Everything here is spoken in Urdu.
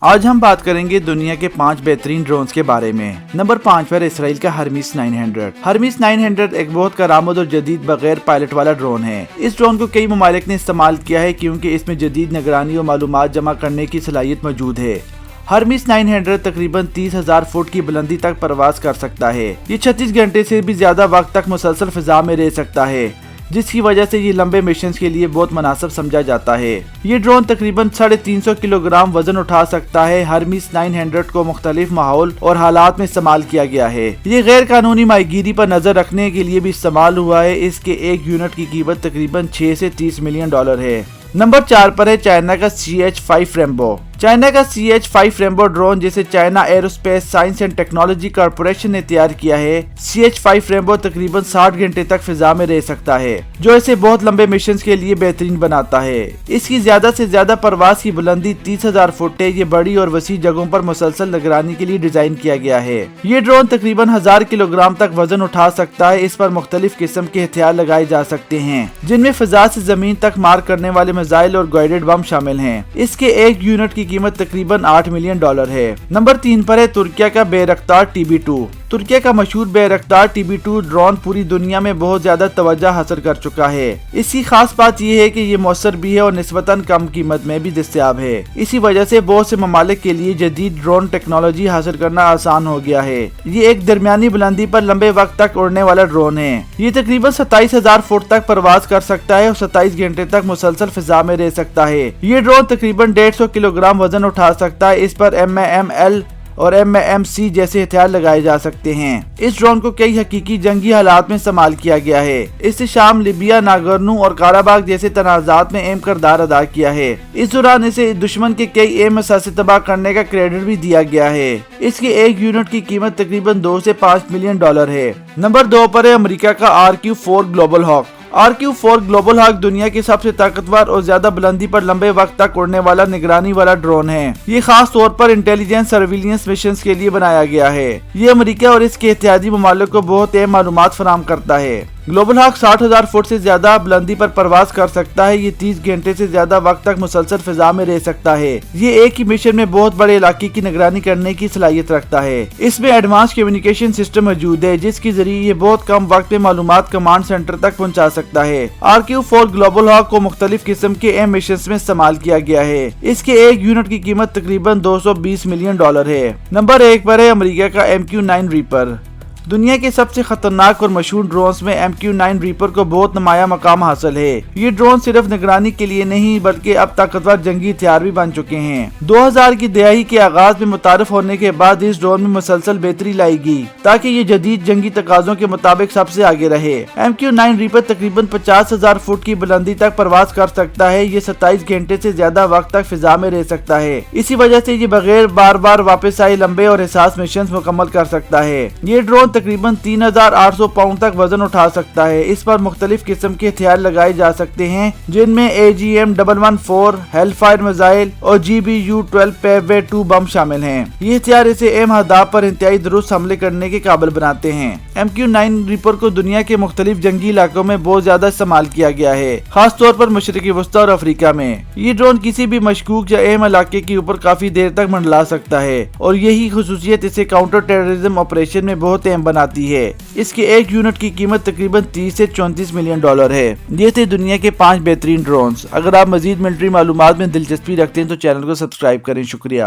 آج ہم بات کریں گے دنیا کے 5 بہترین ڈرونز کے بارے میں۔ نمبر 5 پر اسرائیل کا ہرمیس 900۔ ہرمیس 900 ایک بہت کارآمد اور جدید بغیر پائلٹ والا ڈرون ہے۔ اس ڈرون کو کئی ممالک نے استعمال کیا ہے کیونکہ اس میں جدید نگرانی اور معلومات جمع کرنے کی صلاحیت موجود ہے۔ ہرمیس 900 تقریباً 30,000 فٹ کی بلندی تک پرواز کر سکتا ہے۔ یہ 36 گھنٹے سے بھی زیادہ وقت تک مسلسل فضا میں رہ سکتا ہے، جس کی وجہ سے یہ لمبے مشنز کے لیے بہت مناسب سمجھا جاتا ہے۔ یہ ڈرون تقریباً 350 کلو گرام وزن اٹھا سکتا ہے۔ ہرمیس 900 کو مختلف ماحول اور حالات میں استعمال کیا گیا ہے۔ یہ غیر قانونی ماہی گیری پر نظر رکھنے کے لیے بھی استعمال ہوا ہے۔ اس کے ایک یونٹ کی قیمت تقریباً 6 سے 30 ملین ڈالر ہے۔ نمبر 4 پر ہے چائنا کا CH-5 ریمبو۔ چائنا کا CH-5 ریمبو ڈرون جسے China aerospace science and technology corporation نے تیار کیا ہے۔ CH-5 ریمبو تقریباً 60 گھنٹے تک فضا میں رہ سکتا ہے، جو اسے بہت لمبے مشنز کے لیے بہترین بناتا ہے۔ اس کی زیادہ سے زیادہ پرواز کی بلندی 30,000 فٹ ہے۔ یہ بڑی اور وسیع جگہوں پر مسلسل نگرانی کے لیے ڈیزائن کیا گیا ہے۔ یہ ڈرون تقریباً 1000 کلو گرام تک وزن اٹھا سکتا ہے۔ اس پر مختلف قسم کے ہتھیار لگائے جا سکتے ہیں، جن میں فضا سے زمین تک مار کرنے والے میزائل اور گائیڈڈ بم شامل ہیں۔ اس کے ایک یونٹ کی قیمت تقریباً 8 ملین ڈالر ہے۔ نمبر 3 پر ہے ترکیہ کا بیرکتار TB2۔ ترکیہ کا مشہور بیرکتار TB2 ڈرون پوری دنیا میں بہت زیادہ توجہ حاصل کر چکا ہے۔ اس کی خاص بات یہ ہے کہ یہ مؤثر بھی ہے اور نسبتاً کم قیمت میں بھی دستیاب ہے۔ اسی وجہ سے بہت سے ممالک کے لیے جدید ڈرون ٹیکنالوجی حاصل کرنا آسان ہو گیا ہے۔ یہ ایک درمیانی بلندی پر لمبے وقت تک اڑنے والا ڈرون ہے۔ یہ تقریباً 27,000 فٹ تک پرواز کر سکتا ہے اور 27 گھنٹے تک مسلسل فضا میں رہ سکتا ہے۔ یہ ڈرون تقریباً 150 کلو گرام وزن اٹھا سکتا ہے۔ اس پر MAM-L اور MAM-C جیسے ہتھیار لگائے جا سکتے ہیں۔ اس ڈرون کو کئی حقیقی جنگی حالات میں استعمال کیا گیا ہے۔ اس سے شام، لیبیا، ناگورنو اور کاراباغ جیسے تنازعات میں اہم کردار ادا کیا ہے۔ اس دوران اسے دشمن کے کئی اہم اثاثے تباہ کرنے کا کریڈٹ بھی دیا گیا ہے۔ اس کے ایک یونٹ کی قیمت تقریباً 2 سے 5 ملین ڈالر ہے۔ نمبر 2 پر ہے امریکہ کا RQ-4 گلوبل ہاک۔ RQ-4 گلوبل ہاک دنیا کی سب سے طاقتور اور زیادہ بلندی پر لمبے وقت تک اڑنے والا نگرانی والا ڈرون ہے۔ یہ خاص طور پر انٹیلیجنس سرویلنس مشنز کے لیے بنایا گیا ہے۔ یہ امریکہ اور اس کے اتحادی ممالک کو بہت اہم معلومات فراہم کرتا ہے۔ گلوبل ہاک 60,000 فٹ سے زیادہ بلندی پر پرواز کر سکتا ہے۔ یہ 30 گھنٹے سے زیادہ وقت تک مسلسل فضا میں رہ سکتا ہے۔ یہ ایک ہی مشن میں بہت بڑے علاقے کی نگرانی کرنے کی صلاحیت رکھتا ہے۔ اس میں ایڈوانس کمیونیکیشن سسٹم موجود ہے، جس کے ذریعے یہ بہت کم وقت میں معلومات کمانڈ سینٹر تک پہنچا سکتا ہے۔ RQ-4 گلوبل ہاک کو مختلف قسم کے اہم مشنز میں استعمال کیا گیا ہے۔ اس کے ایک یونٹ کی قیمت تقریباً 220 ملین ڈالر ہے۔ نمبر 1 پر ہے امریکہ کا MQ-9 ریپر۔ دنیا کے سب سے خطرناک اور مشہور ڈرونز میں MQ-9 ریپر کو بہت نمایاں مقام حاصل ہے۔ یہ ڈرون صرف نگرانی کے لیے نہیں بلکہ اب طاقتور جنگی ہتھیار بھی بن چکے ہیں۔ 2000 کی دہائی کے آغاز میں متعارف ہونے کے بعد اس ڈرون میں مسلسل بہتری لائی گئی تاکہ یہ جدید جنگی تقاضوں کے مطابق سب سے آگے رہے۔ MQ-9 ریپر تقریباً 50,000 فٹ کی بلندی تک پرواز کر سکتا ہے۔ یہ 27 گھنٹے سے زیادہ وقت تک فضا میں رہ سکتا ہے۔ اسی وجہ سے یہ بغیر بار بار واپس آئے لمبے اور حساس مشنز مکمل کر سکتا ہے۔ یہ ڈرون تقریباً 3,800 پاؤنڈ تک وزن اٹھا سکتا ہے۔ اس پر مختلف قسم کے ہتھیار لگائے جا سکتے ہیں، جن میں AGM-114 ہیل فائر میزائل اور GBU-12 پیوے 2 بم شامل ہیں۔ یہ ہتھیار اسے اہم اہداف پر انتہائی درست حملے کرنے کے قابل بناتے ہیں۔ MQ-9 ریپر کو دنیا کے مختلف جنگی علاقوں میں بہت زیادہ استعمال کیا گیا ہے، خاص طور پر مشرقی وسطی اور افریقہ میں۔ یہ ڈرون کسی بھی مشکوک یا اہم علاقے کے اوپر کافی دیر تک منڈلا سکتا ہے اور یہی خصوصیت اسے کاؤنٹر ٹیررزم آپریشن میں بہت اہم بناتی ہے۔ اس کے ایک یونٹ کی قیمت تقریباً 30 سے 34 ملین ڈالر ہے۔ یہ تھے دنیا کے 5 بہترین ڈرونز۔ اگر آپ مزید ملٹری معلومات میں دلچسپی رکھتے ہیں تو چینل کو سبسکرائب کریں۔ شکریہ۔